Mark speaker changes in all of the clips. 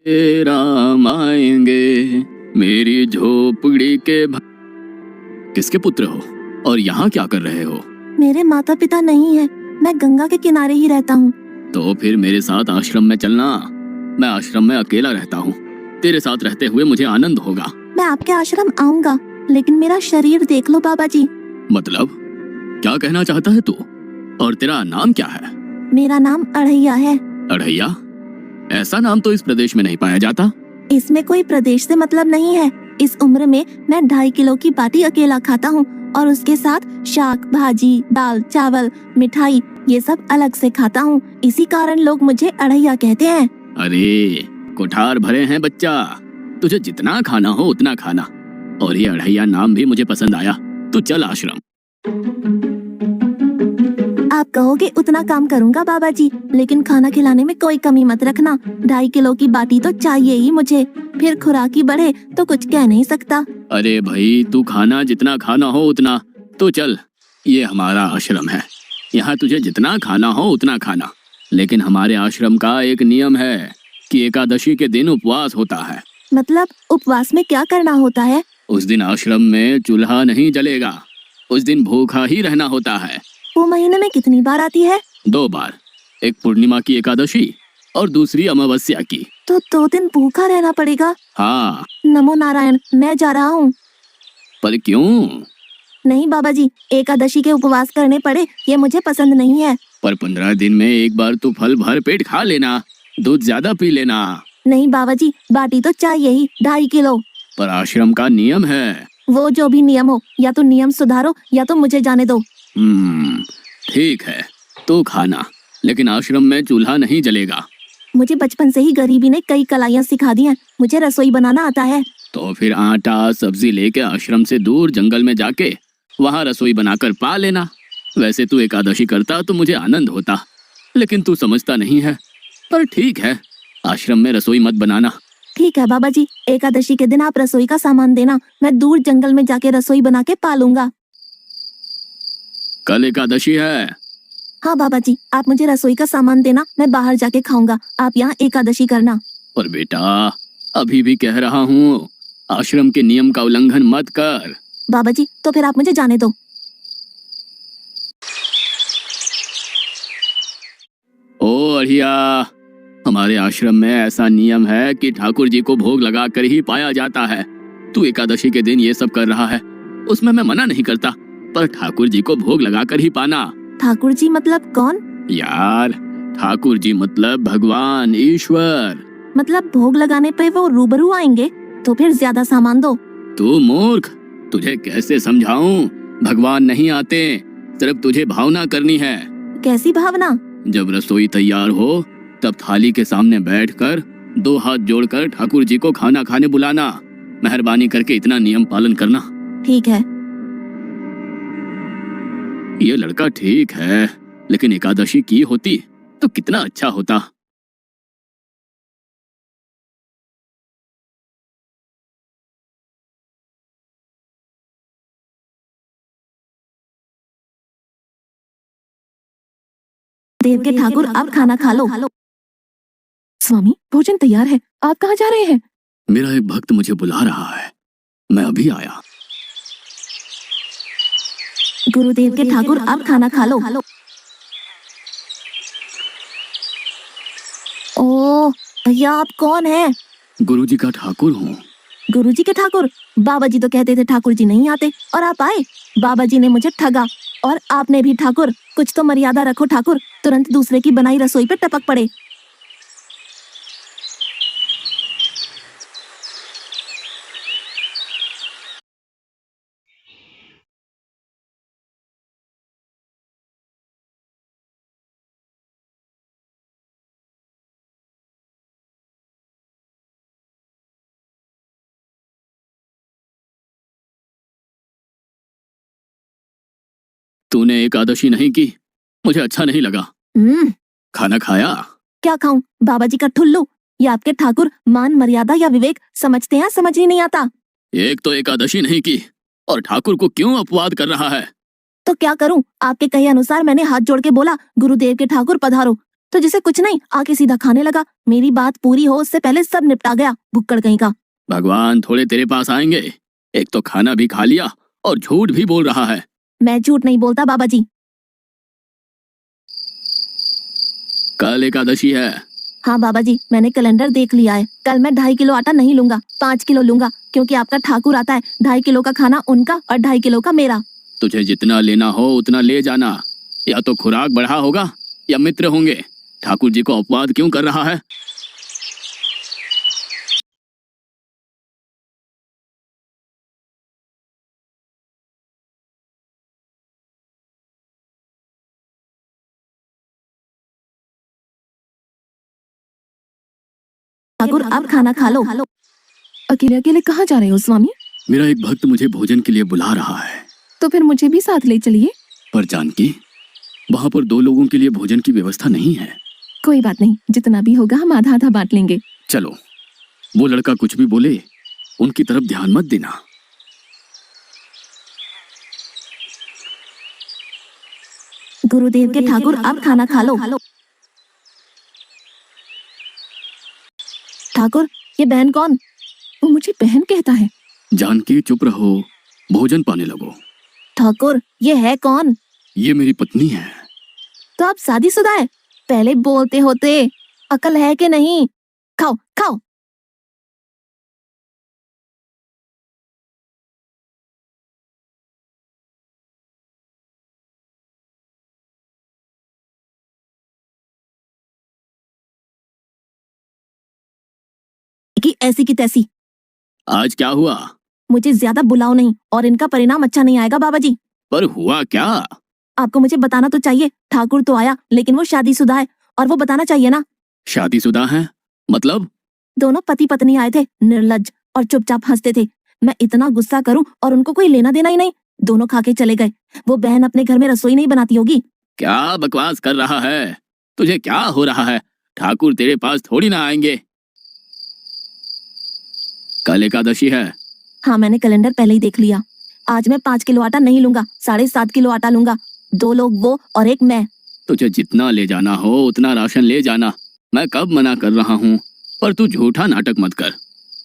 Speaker 1: राम आएंगे मेरी झोपड़ी के किसके पुत्र हो और यहाँ क्या कर रहे हो?
Speaker 2: मेरे माता पिता नहीं है, मैं गंगा के किनारे ही रहता हूँ।
Speaker 1: तो फिर मेरे साथ आश्रम में चलना। मैं आश्रम में अकेला रहता हूँ, तेरे साथ रहते हुए मुझे आनंद होगा।
Speaker 2: मैं आपके आश्रम आऊंगा, लेकिन मेरा शरीर देख लो बाबा जी।
Speaker 1: मतलब क्या कहना चाहता है तू? और तेरा नाम क्या है?
Speaker 2: मेरा नाम अढ़ैया है।
Speaker 1: अढ़ैया? ऐसा नाम तो इस प्रदेश में नहीं पाया जाता।
Speaker 2: इसमें कोई प्रदेश से मतलब नहीं है। इस उम्र में मैं 2.5 किलो की बाटी अकेला खाता हूँ और उसके साथ शाक, भाजी, दाल, चावल, मिठाई ये सब अलग से खाता हूँ। इसी कारण लोग मुझे अढ़ैया कहते हैं।
Speaker 1: अरे कोठार भरे हैं बच्चा, तुझे जितना खाना हो उतना खाना। और ये अढ़ैया नाम भी मुझे पसंद आया। तू चल आश्रम।
Speaker 2: आप कहोगे उतना काम करूंगा बाबा जी, लेकिन खाना खिलाने में कोई कमी मत रखना। 2.5 किलो की बाटी तो चाहिए ही मुझे, फिर खुराकी बढ़े तो कुछ कह नहीं सकता।
Speaker 1: अरे भाई तू खाना जितना खाना हो उतना। तो चल, ये हमारा आश्रम है, यहाँ तुझे जितना खाना हो उतना खाना। लेकिन हमारे आश्रम का एक नियम है कि एकादशी के दिन उपवास होता है।
Speaker 2: मतलब उपवास में क्या करना होता है?
Speaker 1: उस दिन आश्रम में चूल्हा नहीं जलेगा, उस दिन भूखा ही रहना होता है।
Speaker 2: वो महीने में कितनी बार आती है?
Speaker 1: 2 बार, एक पूर्णिमा की एकादशी और दूसरी अमावस्या की।
Speaker 2: तो 2 दिन भूखा रहना पड़ेगा।
Speaker 1: हाँ।
Speaker 2: नमो नारायण, मैं जा रहा हूँ।
Speaker 1: पर क्यों?
Speaker 2: नहीं बाबा जी, एकादशी के उपवास करने पड़े ये मुझे पसंद नहीं है।
Speaker 1: पर 15 दिन में एक बार तू फल भर पेट खा लेना, दूध ज्यादा पी लेना।
Speaker 2: नहीं बाबा जी, बाटी तो चाहिए ही 2.5 किलो।
Speaker 1: पर आश्रम का नियम है।
Speaker 2: वो जो भी नियम हो, या तो नियम सुधारो या तो मुझे जाने दो।
Speaker 1: ठीक है, तो खाना, लेकिन आश्रम में चूल्हा नहीं जलेगा।
Speaker 2: मुझे बचपन से ही गरीबी ने कई कलाइयाँ सिखा दी हैं। मुझे रसोई बनाना आता है।
Speaker 1: तो फिर आटा सब्जी लेके आश्रम से दूर जंगल में जाके वहाँ रसोई बनाकर पा लेना। वैसे तू एकादशी करता तो मुझे आनंद होता, लेकिन तू समझता नहीं है। पर ठीक है, आश्रम में रसोई मत बनाना।
Speaker 2: ठीक है बाबा जी, एकादशी के दिन आप रसोई का सामान देना, मैं दूर जंगल में जाके रसोई बना के पालूंगा।
Speaker 1: कल एकादशी है।
Speaker 2: हाँ बाबा जी, आप मुझे रसोई का सामान देना, मैं बाहर जाके खाऊंगा, आप यहाँ एकादशी करना।
Speaker 1: पर बेटा, अभी भी कह रहा हूँ, आश्रम के नियम का उल्लंघन मत कर।
Speaker 2: बाबा जी, तो फिर आप मुझे जाने दो।
Speaker 1: ओ अढ़िया, हमारे आश्रम में ऐसा नियम है कि ठाकुर जी को भोग लगा कर ही पाया जाता है। तू एकादशी के दिन ये सब कर रहा है, उसमें मैं मना नहीं करता, पर ठाकुर जी को भोग लगा कर ही पाना।
Speaker 2: ठाकुर जी मतलब कौन?
Speaker 1: यार, ठाकुर जी मतलब भगवान ईश्वर।
Speaker 2: मतलब भोग लगाने पे वो रूबरू आएंगे? तो फिर ज्यादा सामान दो।
Speaker 1: तू मूर्ख, तुझे कैसे समझाऊं? भगवान नहीं आते, सिर्फ तुझे भावना करनी है।
Speaker 2: कैसी भावना?
Speaker 1: जब रसोई तैयार हो तब थाली के सामने बैठकर 2 हाथ जोड़कर ठाकुर जी को खाना खाने बुलाना। मेहरबानी करके इतना नियम पालन करना।
Speaker 2: ठीक है।
Speaker 1: ये लड़का ठीक है, लेकिन एकादशी की होती तो कितना अच्छा होता।
Speaker 2: देव के ठाकुर, आप खाना खा लो। स्वामी, भोजन तैयार है, आप कहाँ जा रहे हैं?
Speaker 1: मेरा एक भक्त मुझे बुला रहा है, मैं अभी आया।
Speaker 2: गुरुदेव के ठाकुर, आप खाना खा लो। ओ भैया, आप कौन हैं?
Speaker 1: गुरुजी का ठाकुर हूँ।
Speaker 2: गुरुजी के ठाकुर? बाबा जी तो कहते थे ठाकुर जी नहीं आते, और आप आए। बाबा जी ने मुझे ठगा, और आपने भी ठाकुर। कुछ तो मर्यादा रखो ठाकुर, तुरंत दूसरे की बनाई रसोई पे टपक पड़े।
Speaker 1: तूने एकादशी नहीं की, मुझे अच्छा नहीं लगा। खाना खाया?
Speaker 2: क्या खाऊं? बाबा जी का ठुल्लू, या आपके ठाकुर मान मर्यादा या विवेक समझते हैं? समझ ही नहीं आता।
Speaker 1: एक तो एकादशी नहीं की और ठाकुर को क्यों अपवाद कर रहा है?
Speaker 2: तो क्या करूं? आपके कहे अनुसार मैंने हाथ जोड़ के बोला, गुरुदेव के ठाकुर पधारो। तो जिसे कुछ नहीं आके सीधा खाने लगा। मेरी बात पूरी हो उससे पहले सब निपटा गया, भुक्कड़ कहीं का।
Speaker 1: भगवान थोड़े तेरे पास आएंगे। एक तो खाना भी खा लिया और झूठ भी बोल रहा है।
Speaker 2: मैं झूठ नहीं बोलता बाबा जी।
Speaker 1: कल एकादशी है।
Speaker 2: हाँ बाबा जी, मैंने कैलेंडर देख लिया है। कल मैं 2.5 किलो आटा नहीं लूंगा, 5 किलो लूंगा, क्योंकि आपका ठाकुर आता है। 2.5 किलो का खाना उनका और 2.5 किलो का मेरा।
Speaker 1: तुझे जितना लेना हो उतना ले जाना। या तो खुराक बढ़ा होगा या मित्र होंगे। ठाकुर जी को अपवाद क्यों कर रहा है?
Speaker 2: ठाकुर आप खाना खा लो।
Speaker 3: अकेले अकेले कहाँ जा रहे हो स्वामी?
Speaker 1: मेरा एक भक्त मुझे भोजन के लिए बुला रहा है।
Speaker 3: तो फिर मुझे भी साथ ले चलिए।
Speaker 1: पर जानकी, वहाँ पर 2 लोगों के लिए भोजन की व्यवस्था नहीं है।
Speaker 3: कोई बात नहीं, जितना भी होगा हम आधा आधा बांट लेंगे।
Speaker 1: चलो, वो लड़का कुछ भी बोले उनकी तरफ ध्यान मत देना।
Speaker 2: गुरुदेव के ठाकुर आप खाना खा लो। ठाकुर ये बहन कौन?
Speaker 3: वो मुझे बहन कहता है।
Speaker 1: जानकी चुप रहो, भोजन पाने लगो।
Speaker 2: ठाकुर ये है कौन?
Speaker 1: ये मेरी पत्नी है।
Speaker 2: तो आप शादीशुदा है? पहले बोलते होते, अकल है कि नहीं? खाओ खाओ। कि ऐसी की तैसी।
Speaker 1: आज क्या हुआ?
Speaker 2: मुझे ज्यादा बुलाओ नहीं और इनका परिणाम अच्छा नहीं आएगा बाबा जी।
Speaker 1: पर हुआ क्या?
Speaker 2: आपको मुझे बताना तो चाहिए। ठाकुर तो आया लेकिन वो शादीशुदा है और वो बताना चाहिए ना।
Speaker 1: शादीशुदा है? मतलब?
Speaker 2: दोनों पति पत्नी आए थे, निर्लज्ज और चुपचाप हंसते थे। मैं इतना गुस्सा करूं और उनको कोई लेना देना ही नहीं। दोनों खा के चले गए। वो बहन अपने घर में रसोई नहीं बनाती होगी।
Speaker 1: क्या बकवास कर रहा है? तुझे क्या हो रहा है? ठाकुर तेरे पास थोड़ी ना आएंगे। कल एकादशी है।
Speaker 2: हाँ मैंने कैलेंडर पहले ही देख लिया। आज मैं 5 किलो आटा नहीं लूंगा, 7.5 किलो आटा लूंगा। 2 लोग वो और एक मैं।
Speaker 1: तुझे जितना ले जाना हो उतना राशन ले जाना। मैं कब मना कर रहा हूँ, पर तू झूठा नाटक मत कर।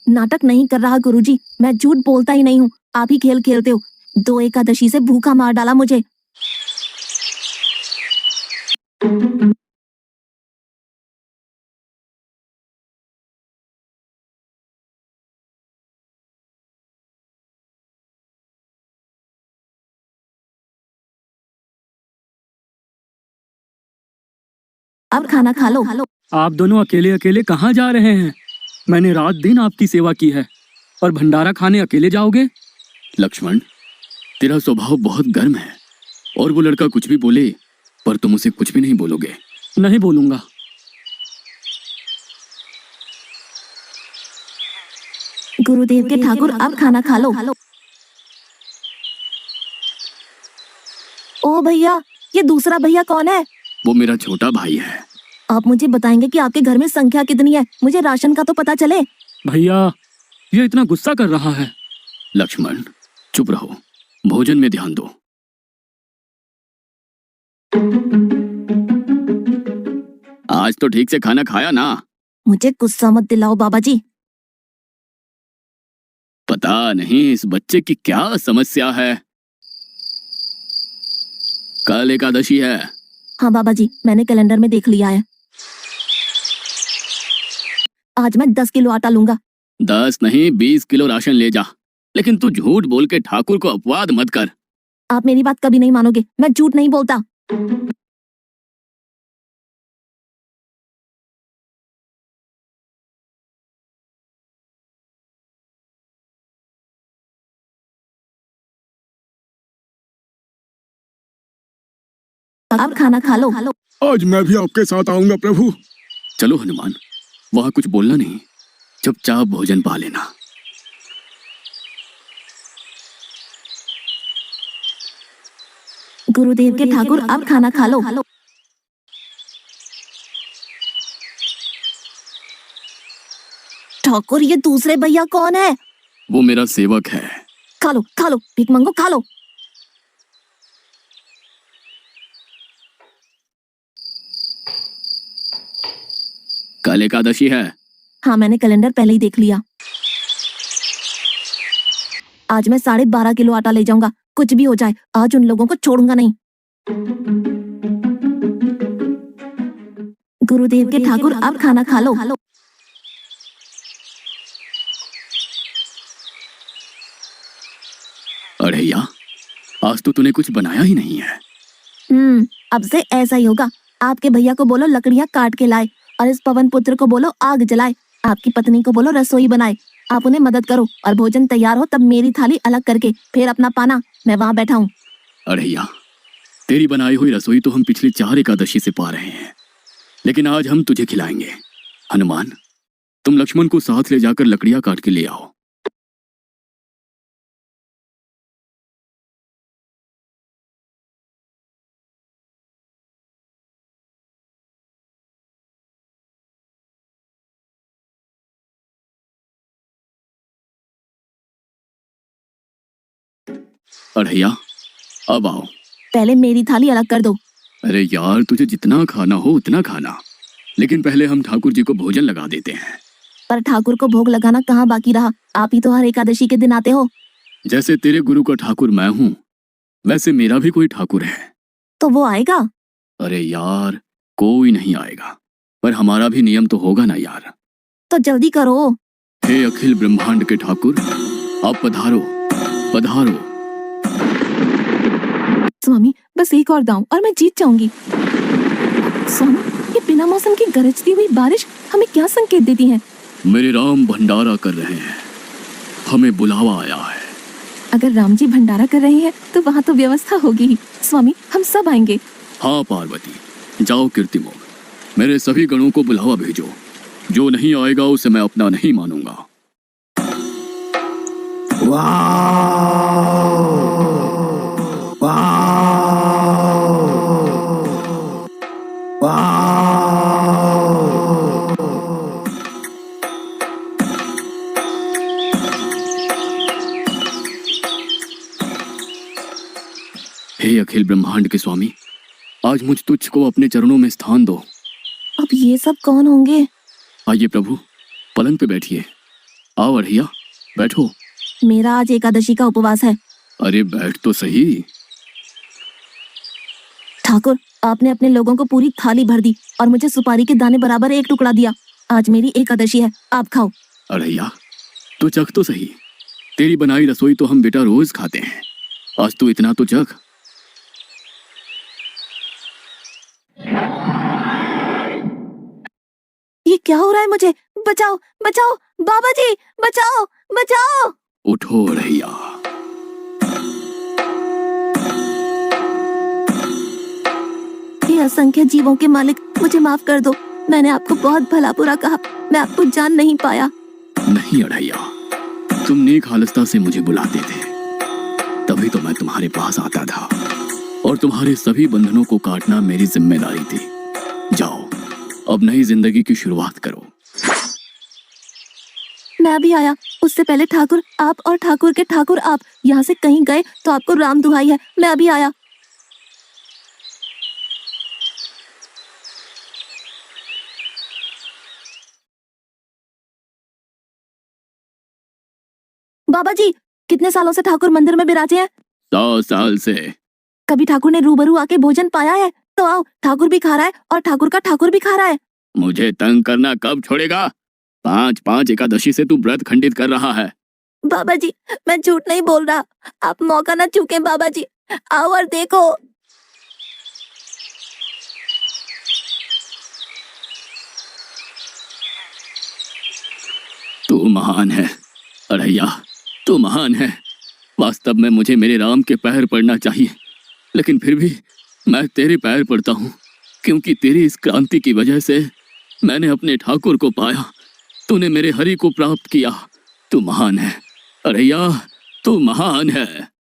Speaker 2: नाटक नहीं कर रहा गुरुजी, मैं झूठ बोलता ही नहीं हूँ। आप ही खेल खेलते हो। 2 एकादशी से भूखा मार डाला मुझे। अब खाना खा लो।
Speaker 4: आप दोनों अकेले अकेले कहाँ जा रहे हैं? मैंने रात दिन आपकी सेवा की है और भंडारा खाने अकेले जाओगे?
Speaker 1: लक्ष्मण, तेरा स्वभाव बहुत गर्म है और वो लड़का कुछ भी बोले पर तुम उसे कुछ भी नहीं बोलोगे।
Speaker 4: नहीं बोलूंगा।
Speaker 2: गुरुदेव के ठाकुर अब खाना खा लो। ओ भैया, ये दूसरा भैया कौन है?
Speaker 1: वो मेरा छोटा भाई है।
Speaker 2: आप मुझे बताएंगे कि आपके घर में संख्या कितनी है? मुझे राशन का तो पता चले।
Speaker 4: भैया, ये इतना गुस्सा कर रहा है।
Speaker 1: लक्ष्मण चुप रहो, भोजन में ध्यान दो। आज तो ठीक से खाना खाया ना?
Speaker 2: मुझे गुस्सा मत दिलाओ बाबा जी।
Speaker 1: पता नहीं इस बच्चे की क्या समस्या है। कल एकादशी है।
Speaker 2: हाँ बाबा जी, मैंने कैलेंडर में देख लिया है। आज मैं 10 किलो आटा लूंगा।
Speaker 1: 10 नहीं 20 किलो राशन ले जा, लेकिन तू झूठ बोल के ठाकुर को अपवाद मत कर।
Speaker 2: आप मेरी बात कभी नहीं मानोगे। मैं झूठ नहीं बोलता। अब खाना खा लो।
Speaker 5: आज मैं भी आपके साथ आऊंगा प्रभु।
Speaker 1: चलो हनुमान, वहां कुछ बोलना नहीं, चुपचाप भोजन पा लेना।
Speaker 2: गुरुदेव के ठाकुर अब खाना खा लो। ठाकुर ये दूसरे भैया कौन है?
Speaker 1: वो मेरा सेवक है।
Speaker 2: खा लो, भीख मंगो खा लो।
Speaker 1: कल एकादशी है।
Speaker 2: हाँ, मैंने कैलेंडर पहले ही देख लिया। आज मैं 12.5 किलो आटा ले जाऊंगा, कुछ भी हो जाए, आज उन लोगों को छोड़ूंगा नहीं। गुरुदेव के ठाकुर, आप खाना खा लो।
Speaker 1: अरे या, आज तो तूने कुछ बनाया ही नहीं है।
Speaker 2: अब से ऐसा ही होगा। आपके भैया को बोलो लकड़ियां काट के लाए, और इस पवन पुत्र को बोलो आग जलाए। आपकी पत्नी को बोलो रसोई बनाए। आप उन्हें मदद करो, और भोजन तैयार हो तब मेरी थाली अलग करके फिर अपना पाना, मैं वहां बैठा हूँ।
Speaker 1: अरे या, तेरी बनाई हुई रसोई तो हम पिछली 4 एकादशी से पा रहे हैं, लेकिन आज हम तुझे खिलाएंगे। हनुमान, तुम लक्ष्मण को साथ ले जाकर लकड़ियां काट के ले आओ। अरे या, अब आओ।
Speaker 2: पहले मेरी थाली अलग कर दो।
Speaker 1: अरे यार, तुझे जितना खाना हो उतना खाना, लेकिन पहले हम ठाकुर जी को भोजन लगा देते हैं।
Speaker 2: पर ठाकुर को भोग लगाना कहाँ बाकी रहा? आप ही तो हर एकादशी के दिन आते हो।
Speaker 1: जैसे तेरे गुरु का ठाकुर मैं हूँ, वैसे मेरा भी कोई ठाकुर है।
Speaker 2: तो वो आएगा?
Speaker 1: अरे यार, कोई नहीं आएगा, पर हमारा भी नियम तो होगा ना यार।
Speaker 2: तो जल्दी करो।
Speaker 1: हे अखिल ब्रह्मांड के ठाकुर, आप पधारो पधारो।
Speaker 3: स्वामी, बस एक और दांव और मैं जीत जाऊंगी। स्वामी, ये बिना मौसम की गरजती हुई बारिश हमें क्या संकेत देती है?
Speaker 1: मेरे राम भंडारा कर रहे हैं, हमें बुलावा आया है।
Speaker 3: अगर राम जी भंडारा कर रहे हैं तो वहाँ तो व्यवस्था होगी ही। स्वामी, हम सब आएंगे।
Speaker 1: हाँ पार्वती, जाओ कीर्तिमोग, मेरे सभी गणों को बुलावा भेजो। जो नहीं आएगा उसे मैं अपना नहीं मानूंगा। हे अखिल ब्रह्मांड के स्वामी, आज मुझ तुझ को अपने चरणों में स्थान दो।
Speaker 2: अब ये सब कौन होंगे?
Speaker 1: आइए प्रभु, पलंग पे बैठिए। आओ अढ़िया, बैठो।
Speaker 2: मेरा आज एकादशी का उपवास है।
Speaker 1: अरे बैठ तो सही।
Speaker 2: ठाकुर, आपने अपने लोगों को पूरी थाली भर दी और मुझे सुपारी के दाने बराबर एक टुकड़ा दिया। आज मेरी एकादशी है, आप खाओ।
Speaker 1: अढ़िया, तो चख तो सही। तेरी बनाई रसोई तो हम बेटा रोज खाते हैं, आज तू इतना तो चख।
Speaker 2: ये क्या हो रहा है मुझे? बचाओ बचाओ, बाबा जी बचाओ बचाओ।
Speaker 1: उठो अढ़िया।
Speaker 2: हे असंख्य जीवों के मालिक, मुझे माफ कर दो। मैंने आपको बहुत भला बुरा कहा, मैं आपको जान नहीं पाया।
Speaker 1: नहीं अढ़िया, तुम नेक हालस्ता से मुझे बुलाते थे, तभी तो मैं तुम्हारे पास आता था, और तुम्हारे सभी बंधनों को काटना मेरी जिम्मेदारी थी। जाओ, अब नई जिंदगी की शुरुआत करो।
Speaker 2: मैं भी आया, उससे पहले ठाकुर आप और ठाकुर के ठाकुर आप यहाँ से कहीं गए तो आपको राम दुहाई है। मैं अभी आया। बाबा जी, कितने सालों से ठाकुर मंदिर में विराजे हैं?
Speaker 1: 100 साल से।
Speaker 2: कभी ठाकुर ने रूबरू आके भोजन पाया है? तो आओ, ठाकुर भी खा रहा है और ठाकुर का ठाकुर भी खा रहा है।
Speaker 1: मुझे तंग करना कब छोड़ेगा? 5 एकादशी से तू व्रत खंडित कर रहा है।
Speaker 2: बाबा जी, मैं झूठ नहीं बोल रहा, आप मौका ना चूके। बाबा जी आओ और देखो।
Speaker 1: तू महान है अढ़ैया, तू महान है। वास्तव में मुझे मेरे राम के पैर पड़ना चाहिए, लेकिन फिर भी मैं तेरे पैर पड़ता हूँ, क्योंकि तेरी इस क्रांति की वजह से मैंने अपने ठाकुर को पाया। तूने मेरे हरि को प्राप्त किया। तू महान है अढ़ैया, तू महान है।